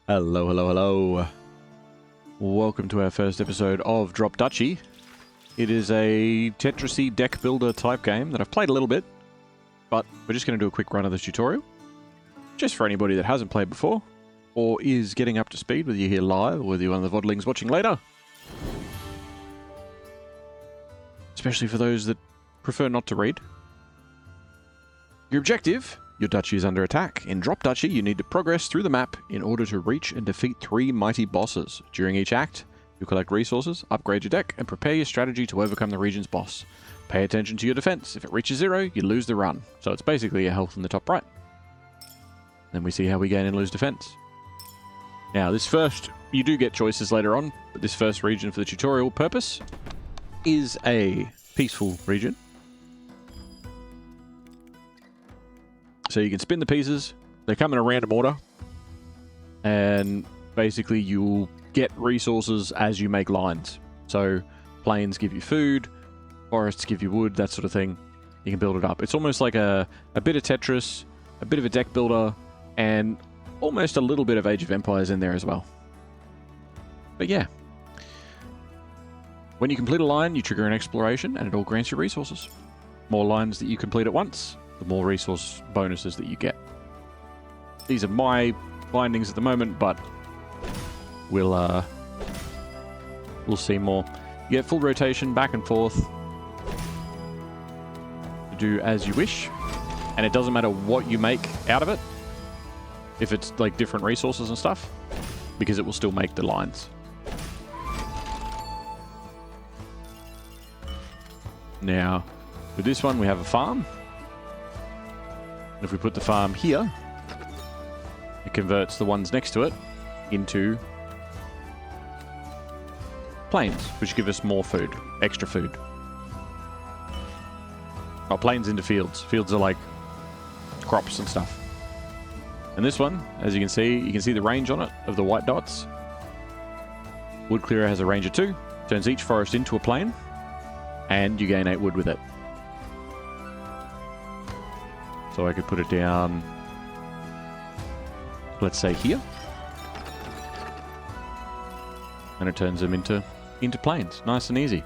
Hello, hello, hello. Welcome to our first episode of Duchy. It is a Tetrisy deck builder type game that I've played a little bit, but we're just going to do a quick run of this tutorial. Just for anybody that hasn't played before, or is getting up to speed, whether you're here live or whether you're one of the VODlings watching later. Especially for those that prefer not to read. Your objective: your duchy is under attack. In Duchy, you need to progress through the map in order to reach and defeat 3 mighty bosses. During each act, you collect resources, upgrade your deck, and prepare your strategy to overcome the region's boss. Pay attention to your defense. If it reaches 0, you lose the run. So it's basically your health in the top right. Then we see how we gain and lose defense. Now, this first, you do get choices later on, but this first region for the tutorial purpose is a peaceful region. So you can spin the pieces, they come in a random order, and basically you'll get resources as you make lines. So plains give you food, forests give you wood, that sort of thing. You can build it up. It's almost like a bit of Tetris, a bit of a deck builder, and almost a little bit of Age of Empires in there as well. But yeah. When you complete a line, you trigger an exploration, and it all grants you resources. More lines that you complete at once, the more resource bonuses that you get. These are my findings at the moment, but we'll see more. You get full rotation back and forth to do as you wish, and it doesn't matter what you make out of it, if it's like different resources and stuff, because it will still make the lines. Now, with this one we have a farm. If we put the farm here, it converts the ones next to it into plains, which give us more food, extra food. Oh, plains into fields. Fields are like crops and stuff. And this one, as you can see the range on it of the white dots. Wood clearer has a range of 2, turns each forest into a plain, and you gain 8 wood with it. So I could put it down, let's say here, and it turns them into plains, nice and easy.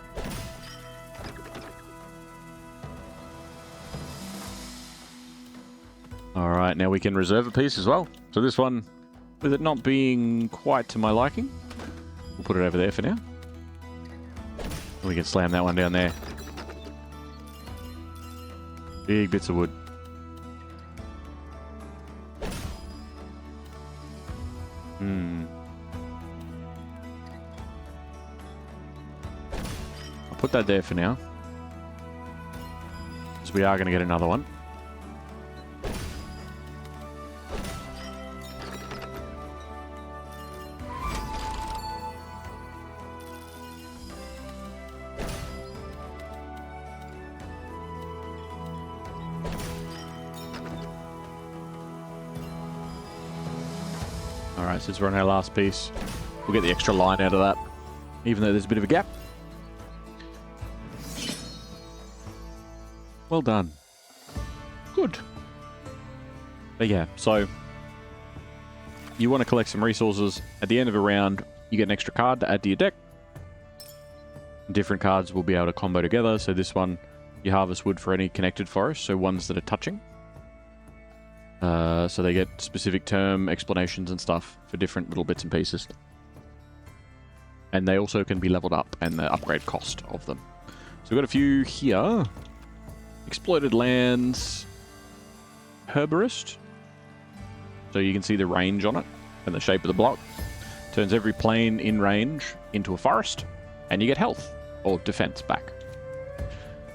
Alright, now we can reserve a piece as well. So this one, with it not being quite to my liking, we'll put it over there for now. And we can slam that one down there. Big bits of wood. I'll put that there for now, because we are going to get another one. Alright, since we're on our last piece, we'll get the extra line out of that, even though there's a bit of a gap. Well done. Good. But yeah, so you want to collect some resources. At the end of a round, you get an extra card to add to your deck. Different cards will be able to combo together. So this one, you harvest wood for any connected forest, so ones that are touching. So they get specific term explanations and stuff for different little bits and pieces. And they also can be leveled up, and the upgrade cost of them. So we've got a few here. Exploited lands. Herborist. So you can see the range on it and the shape of the block. Turns every plain in range into a forest, and you get health or defense back.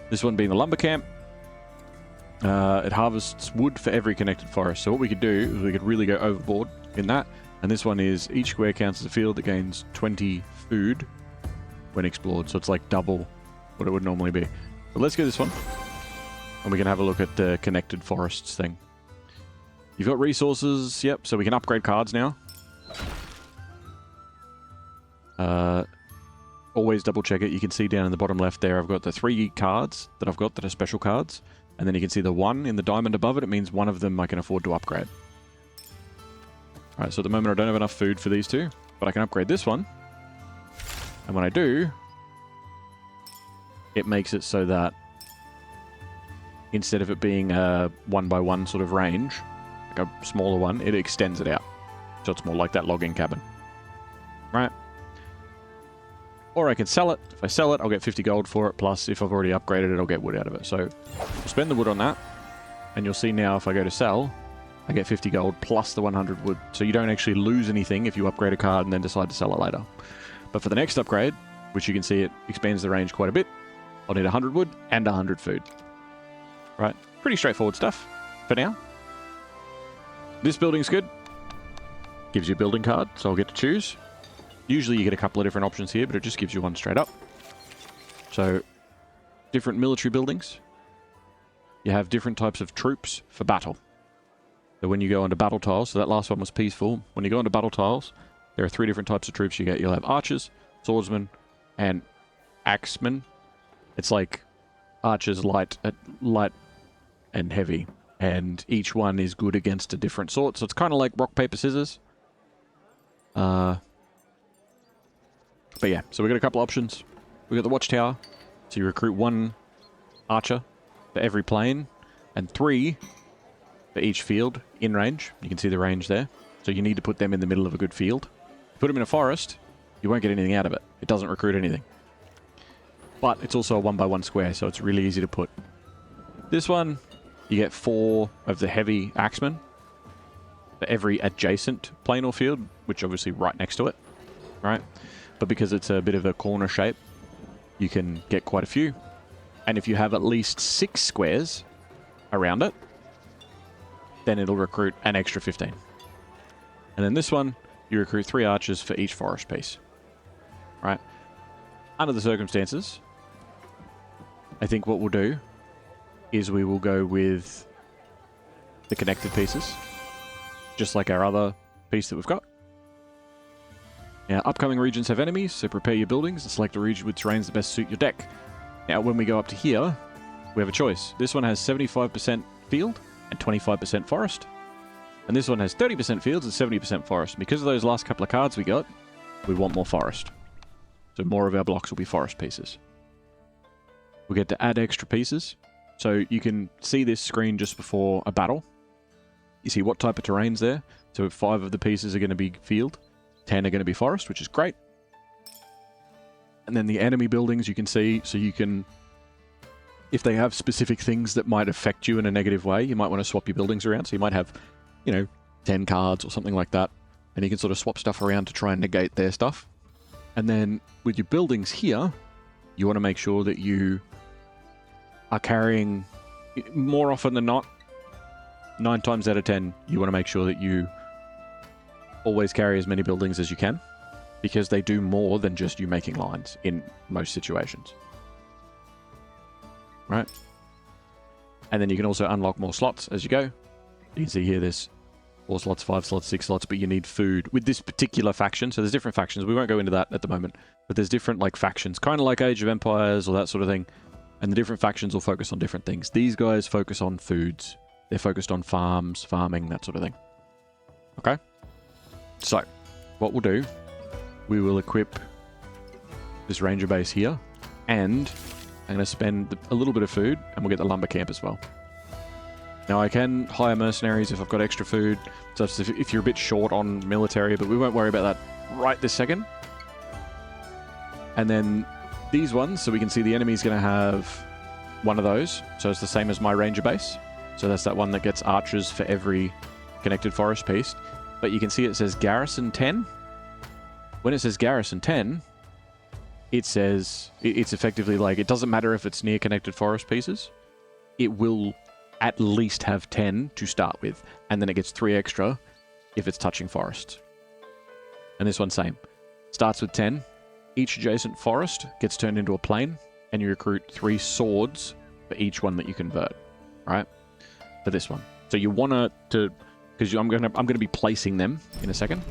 This one being the lumber camp. It harvests wood for every connected forest. So what we could do is we could really go overboard in that. And this one is each square counts as a field that gains 20 food when explored. So it's like double what it would normally be. But let's go this one, and we can have a look at the connected forests thing. You've got resources, yep, so we can upgrade cards now. Always double check it. You can see down in the bottom left there, I've got the 3 cards that I've got that are special cards. And then you can see the 1 in the diamond above it. It means one of them I can afford to upgrade. Alright, so at the moment I don't have enough food for these two, but I can upgrade this one. And when I do, it makes it so that instead of it being a 1-by-1 sort of range, like a smaller one, it extends it out. So it's more like that logging cabin. Right? Or I can sell it. If I sell it, I'll get 50 gold for it, plus if I've already upgraded it, I'll get wood out of it. So I'll spend the wood on that, and you'll see now if I go to sell, I get 50 gold plus the 100 wood. So you don't actually lose anything if you upgrade a card and then decide to sell it later. But for the next upgrade, which you can see it expands the range quite a bit, I'll need 100 wood and 100 food. Right? Pretty straightforward stuff for now. This building's good. Gives you a building card, so I'll get to choose. Usually you get a couple of different options here, but it just gives you one straight up. So, different military buildings. You have different types of troops for battle. So when you go onto battle tiles, so that last one was peaceful. When you go onto battle tiles, there are 3 different types of troops you get. You'll have archers, swordsmen, and axemen. It's like archers, light and heavy. And each one is good against a different sort. So it's kind of like rock, paper, scissors. But yeah, so we've got a couple options. We've got the watchtower. So you recruit 1 archer for every plane and 3 for each field in range. You can see the range there. So you need to put them in the middle of a good field. Put them in a forest, you won't get anything out of it. It doesn't recruit anything. But it's also a 1-by-1 square, so it's really easy to put. This one, you get 4 of the heavy axemen for every adjacent plane or field, which obviously right next to it, right? But because it's a bit of a corner shape, you can get quite a few. And if you have at least 6 squares around it, then it'll recruit an extra 15. And then this one, you recruit 3 archers for each forest piece, right? Under the circumstances, I think what we'll do is we will go with the connected pieces, just like our other piece that we've got. Now, upcoming regions have enemies, so prepare your buildings and select a region with terrains that best suit your deck. Now, when we go up to here, we have a choice. This one has 75% field and 25% forest. And this one has 30% fields and 70% forest. Because of those last couple of cards we got, we want more forest. So more of our blocks will be forest pieces. We get to add extra pieces. So you can see this screen just before a battle. You see what type of terrain's there. So 5 of the pieces are going to be field. 10 are going to be forest, which is great. And then the enemy buildings you can see, so you can, if they have specific things that might affect you in a negative way, you might want to swap your buildings around. So you might have, 10 cards or something like that. And you can sort of swap stuff around to try and negate their stuff. And then with your buildings here, you want to make sure that you are carrying, more often than not, 9 times out of 10, you want to make sure that you always carry as many buildings as you can, because they do more than just you making lines in most situations. Right? And then you can also unlock more slots as you go. You can see here there's 4 slots, 5 slots, 6 slots, but you need food with this particular faction. So there's different factions. We won't go into that at the moment, but there's different factions, kind of like Age of Empires or that sort of thing. And the different factions will focus on different things. These guys focus on foods. They're focused on farms, farming, that sort of thing. Okay? So, what we'll do, we will equip this ranger base here, and I'm going to spend a little bit of food, and we'll get the lumber camp as well. Now, I can hire mercenaries if I've got extra food, so if you're a bit short on military, but we won't worry about that right this second. And then these ones, so we can see the enemy's going to have one of those, so it's the same as my ranger base. So that's that one that gets archers for every connected forest piece. But you can see it says Garrison 10. When it says Garrison 10, it says, it's effectively like, it doesn't matter if it's near connected forest pieces. It will at least have 10 to start with. And then it gets 3 extra if it's touching forests. And this one's same. Starts with 10. Each adjacent forest gets turned into a plain. And you recruit 3 swords for each one that you convert. Right? For this one. So you want to... Because I'm gonna be placing them in a second,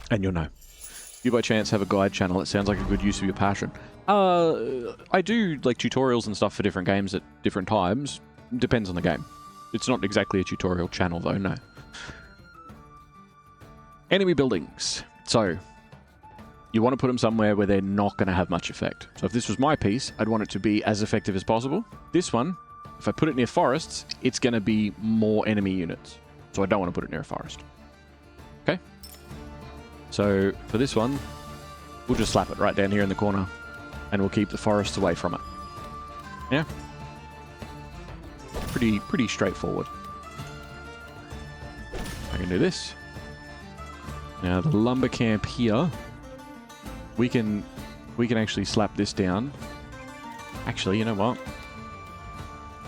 and you'll know. If you by chance have a guide channel, it sounds like a good use of your passion. I do like tutorials and stuff for different games at different times. Depends on the game. It's not exactly a tutorial channel though, no. Enemy buildings. So, you want to put them somewhere where they're not going to have much effect. So if this was my piece, I'd want it to be as effective as possible. This one, if I put it near forests, it's going to be more enemy units. So I don't want to put it near a forest. Okay? So for this one, we'll just slap it right down here in the corner. And we'll keep the forests away from it. Yeah? Pretty straightforward. I can do this. Now the lumber camp here, we can actually slap this down. Actually, you know what?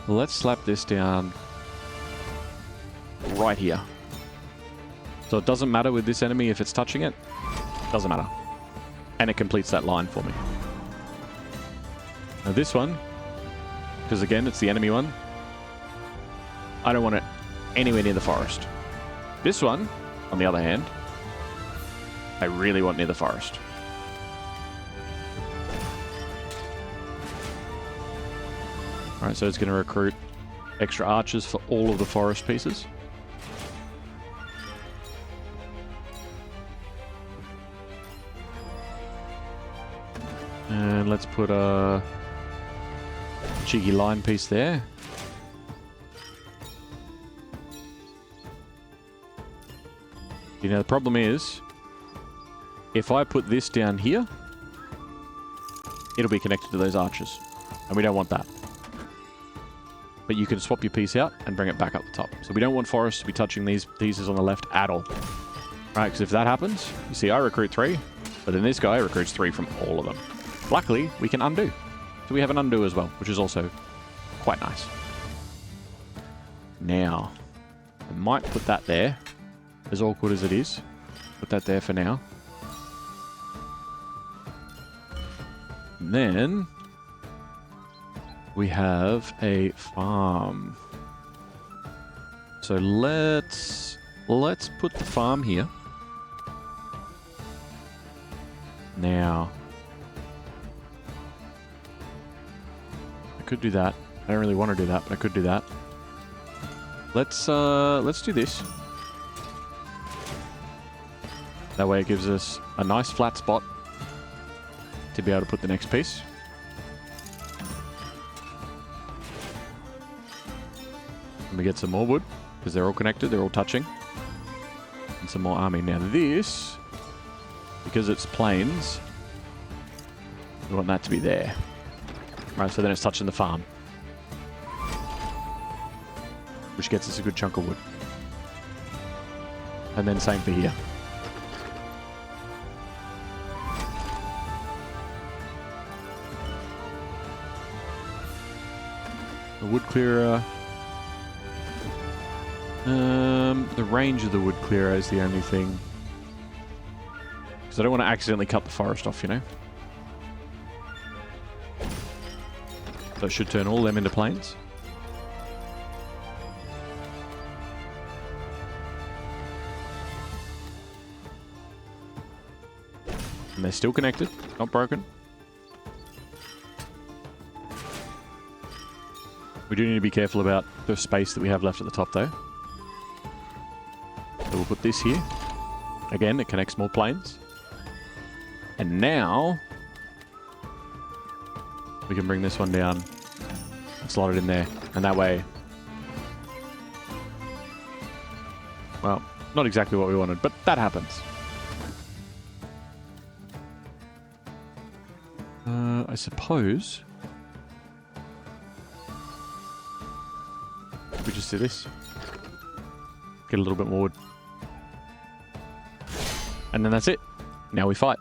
Let's slap this down right here. So it doesn't matter with this enemy if it's touching it. Doesn't matter. And it completes that line for me. Now this one, because again, it's the enemy one, I don't want it anywhere near the forest. This one, on the other hand, I really want near the forest. Alright, so it's going to recruit extra archers for all of the forest pieces. And let's put a cheeky line piece there. You know, the problem is, if I put this down here, it'll be connected to those archers. And we don't want that. But you can swap your piece out and bring it back up the top. So we don't want forests to be touching these pieces on the left at all. Right, because if that happens, you see I recruit 3, but then this guy recruits 3 from all of them. Luckily, we can undo. So we have an undo as well, which is also quite nice. Now, I might put that there, as awkward as it is. Put that there for now. And then we have a farm. So let's put the farm here. Now, I could do that. I don't really want to do that, but I could do that. Let's do this. That way it gives us a nice flat spot to be able to put the next piece. And we get some more wood, because they're all connected, they're all touching. And some more army. Now this, because it's plains, we want that to be there. Right, so then it's touching the farm. Which gets us a good chunk of wood. And then same for here. The wood clearer. The range of the wood clearer is the only thing. Because I don't want to accidentally cut the forest off, you know? So it should turn all them into plains. And they're still connected, not broken. We do need to be careful about the space that we have left at the top though. So we'll put this here. Again, it connects more planes. And now we can bring this one down and slot it in there. And that way, well, not exactly what we wanted, but that happens. I suppose we just do this. Get a little bit more wood. And then that's it. Now we fight.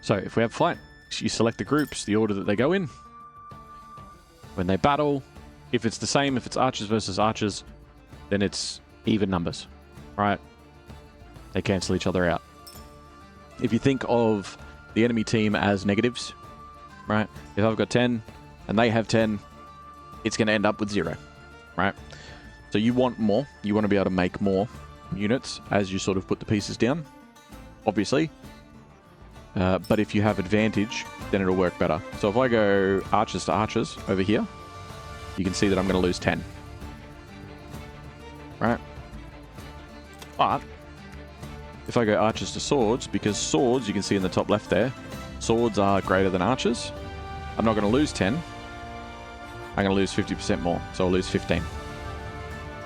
So if we have fight, you select the groups, the order that they go in. When they battle, if it's the same, if it's archers versus archers, then it's even numbers, right? They cancel each other out. If you think of the enemy team as negatives, right? If I've got 10 and they have 10, it's going to end up with 0, right? So you want more. You want to be able to make more units as you sort of put the pieces down, obviously. But if you have advantage, then it'll work better. So if I go archers to archers over here, you can see that I'm going to lose 10. Right? But if I go archers to swords, because swords, you can see in the top left there, swords are greater than archers. I'm not going to lose 10. I'm going to lose 50% more, so I'll lose 15.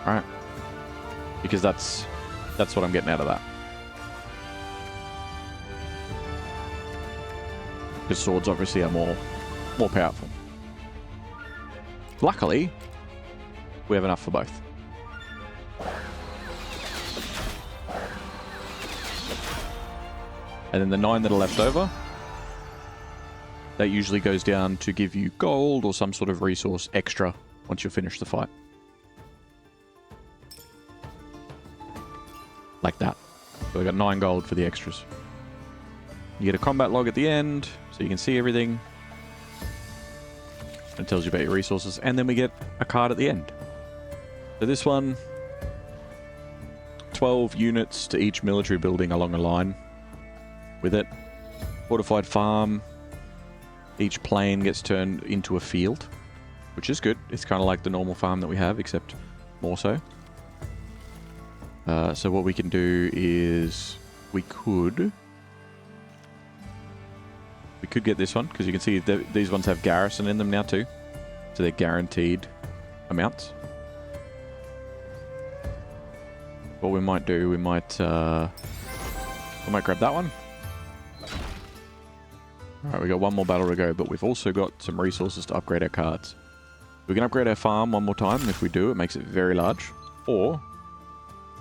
Alright. Because that's what I'm getting out of that. Because swords obviously are more powerful. Luckily, we have enough for both. And then the 9 that are left over, that usually goes down to give you gold or some sort of resource extra once you've finished the fight. Like that. So we got 9 gold for the extras. You get a combat log at the end, so you can see everything. It tells you about your resources, and then we get a card at the end. So this one, 12 units to each military building along a line with it. Fortified farm. Each plain gets turned into a field, which is good. It's kind of like the normal farm that we have, except more so. So what we can do is we could get this one, because you can see these ones have garrison in them now too. So they're guaranteed amounts. What we might do, we might grab that one. Alright, we got one more battle to go, but we've also got some resources to upgrade our cards. We can upgrade our farm one more time, and if we do, it makes it very large. Or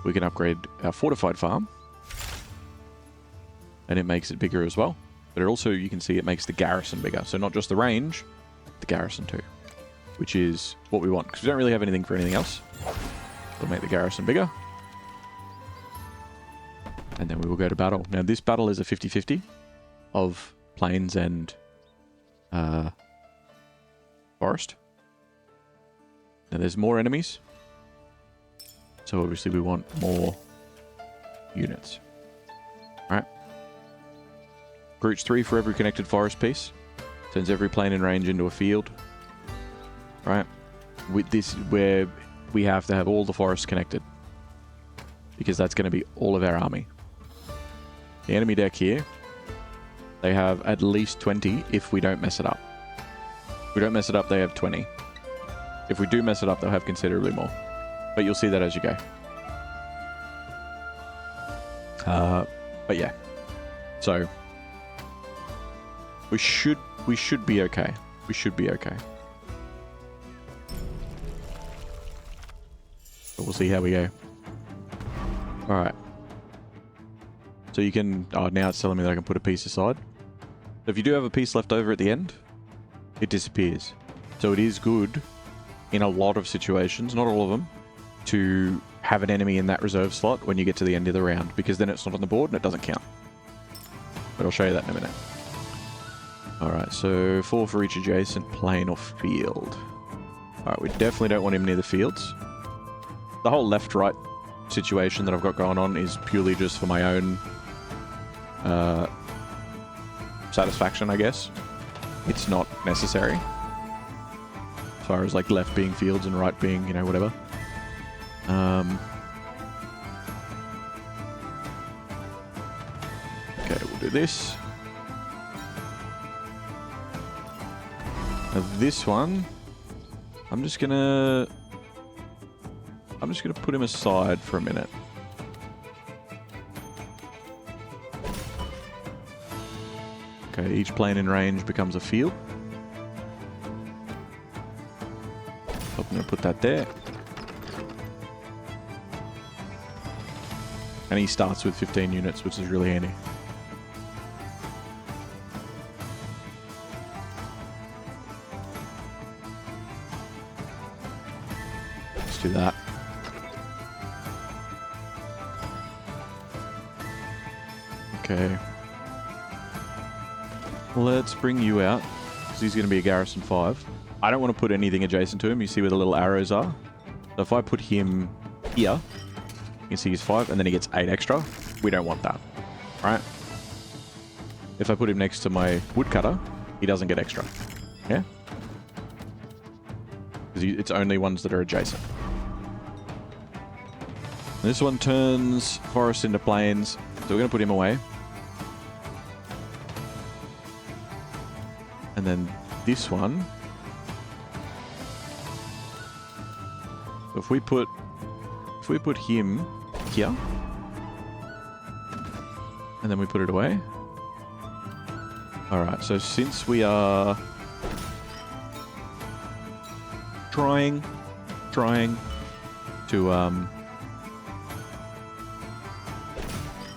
we can upgrade our fortified farm, and it makes it bigger as well. But it also, you can see, it makes the garrison bigger. So not just the range, the garrison too. Which is what we want, because we don't really have anything for anything else. We'll make the garrison bigger. And then we will go to battle. Now this battle is a 50-50 of plains and forest. Now there's more enemies. So obviously we want more units. Alright. Groups 3 for every connected forest piece. Turns every plain and range into a field. Right. With this, where we have to have all the forests connected. Because that's going to be all of our army. The enemy deck here, they have at least 20 if we don't mess it up. If we don't mess it up, they have 20. If we do mess it up, they'll have considerably more. But you'll see that as you go. But yeah. So we should be okay. We should be okay. But we'll see how we go. Alright. So you can... Oh, now it's telling me that I can put a piece aside. So if you do have a piece left over at the end, it disappears. So it is good in a lot of situations, not all of them, to have an enemy in that reserve slot when you get to the end of the round, because then it's not on the board and it doesn't count. But I'll show you that in a minute. Alright, so 4 for each adjacent plain or field. Alright, we definitely don't want him near the fields. The whole left-right situation that I've got going on is purely just for my own satisfaction, I guess. It's not necessary. As far as like left being fields and right being, you know, whatever. Okay, we'll do this. Now this one, I'm just gonna put him aside for a minute. Okay, each plane in range becomes a field. I'm gonna put that there. And he starts with 15 units, which is really handy. Let's do that. Okay. Let's bring you out, because he's going to be a garrison 5. I don't want to put anything adjacent to him. You see where the little arrows are? So if I put him here, you can see he's 5, and then he gets 8 extra. We don't want that, right? If I put him next to my woodcutter, he doesn't get extra. Yeah? Because it's only ones that are adjacent. And this one turns forest into plains. So we're going to put him away. And then this one. If we put him here, and then we put it away. Alright, so since we are trying to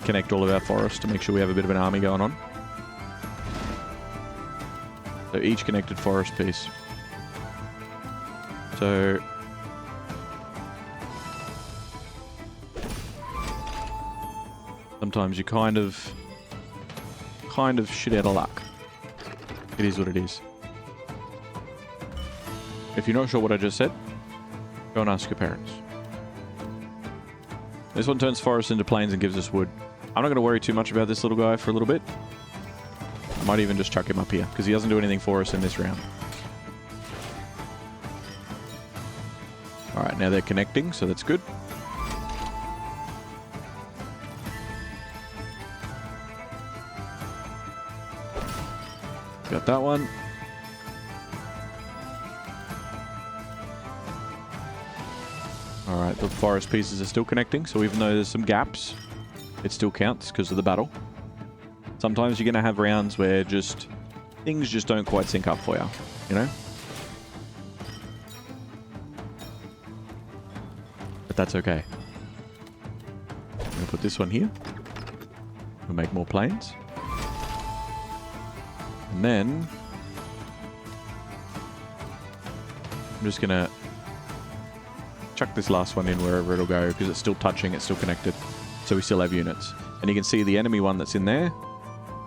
connect all of our forests to make sure we have a bit of an army going on. So each connected forest piece. So sometimes you kind of shit out of luck. It is what it is. If you're not sure what I just said, go and ask your parents. This one turns forests into plains and gives us wood. I'm not going to worry too much about this little guy for a little bit. I might even just chuck him up here, because he doesn't do anything for us in this round. Alright, now they're connecting, so that's good. Got that one. Alright, the forest pieces are still connecting, so even though there's some gaps, it still counts because of the battle. Sometimes you're going to have rounds where things just don't quite sync up for you, you know? But that's okay. I'm going to put this one here. We'll make more planes. And then I'm just going to chuck this last one in wherever it'll go, because it's still touching, it's still connected. So we still have units. And you can see the enemy one that's in there.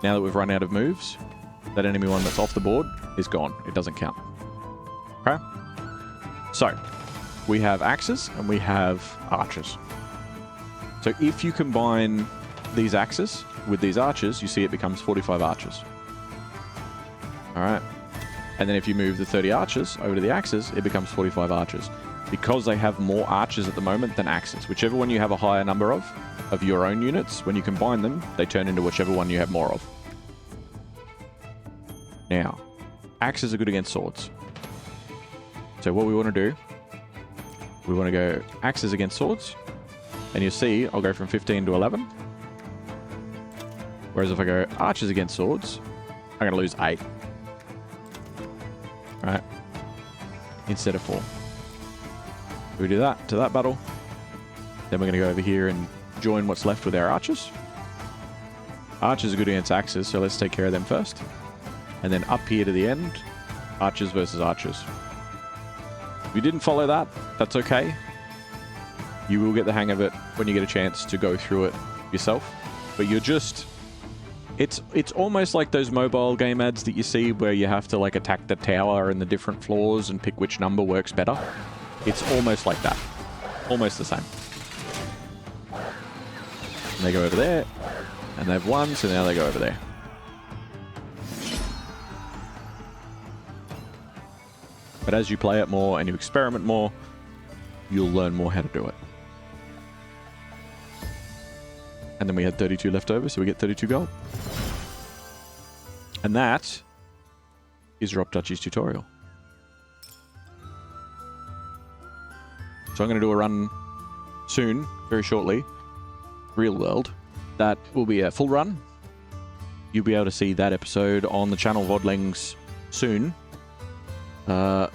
Now that we've run out of moves, that enemy one that's off the board is gone. It doesn't count. Okay? So, we have axes and we have archers. So if you combine these axes with these archers, you see it becomes 45 archers. Alright? And then if you move the 30 archers over to the axes, it becomes 45 archers. Because they have more archers at the moment than axes. Whichever one you have a higher number of your own units, when you combine them, they turn into whichever one you have more of. Now, axes are good against swords. So what we want to do, we want to go axes against swords. And you'll see, I'll go from 15 to 11. Whereas if I go archers against swords, I'm going to lose 8. Right? Instead of 4. We do that to that battle. Then we're going to go over here and join what's left with our archers. Archers are good against axes, so let's take care of them first. And then up here to the end, archers versus archers. If you didn't follow that, that's okay. You will get the hang of it when you get a chance to go through it yourself. But you're just... It's almost like those mobile game ads that you see where you have to like attack the tower and the different floors and pick which number works better. It's almost like that. Almost the same. And they go over there. And they've won, so now they go over there. But as you play it more and you experiment more, you'll learn more how to do it. And then we had 32 left over, so we get 32 gold. And that is Drop Duchy's tutorial. So I'm going to do a run soon, very shortly, real world. That will be a full run. You'll be able to see that episode on the channel Vodlings soon. But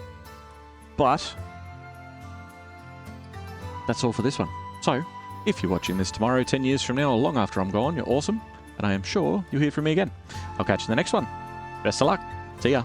that's all for this one. So, if you're watching this tomorrow, 10 years from now, or long after I'm gone, you're awesome. And I am sure you'll hear from me again. I'll catch you in the next one. Best of luck. See ya.